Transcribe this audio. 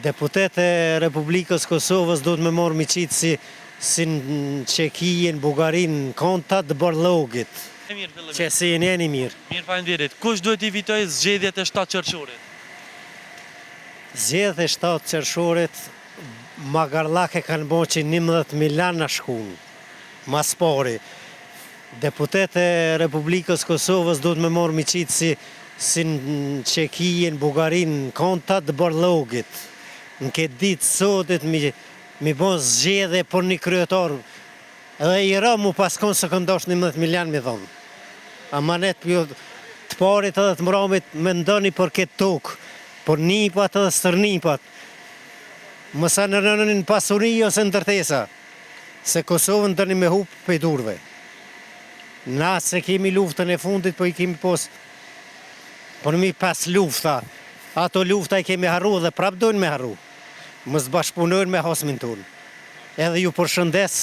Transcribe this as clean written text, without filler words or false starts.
Deputet e Republikës Kosovës do të me morë miqitë si në Qekijë, në Bugarin, në kontat të Borllogit, që si jeni mirë. Mirë, faleminderit. Kush duhet i fitoj zgjedhjet e 7 qershorit? Zgjedhjet e 7 qershorit, Magarllake kanë bo që 11 milion në shkun, mas pari. Deputet e Republikës Kosovës do të me morë miqitë si në Qekijë, në Bugarin, në kontat të Borllogit. Në këtë ditë sotit mi bon zgjedhje për një kryetar, edhe i ra mu paskon se këndosh 11 milion mi thonë. Amanet për të parit edhe të mramit me ndoni për këtë tokë, për nipat edhe stërnipat. Mësa në rënën në pasuri ose në tërtesa, se Kosovën dërni me hupë për i durve. Na se kemi luftën e fundit, po i kemi pos, për mi pas lufta, ato lufta i kemi harru dhe prap dojnë me harru. Mësë bashkëpunojnë me hasmin tonë. Edhe ju përshëndes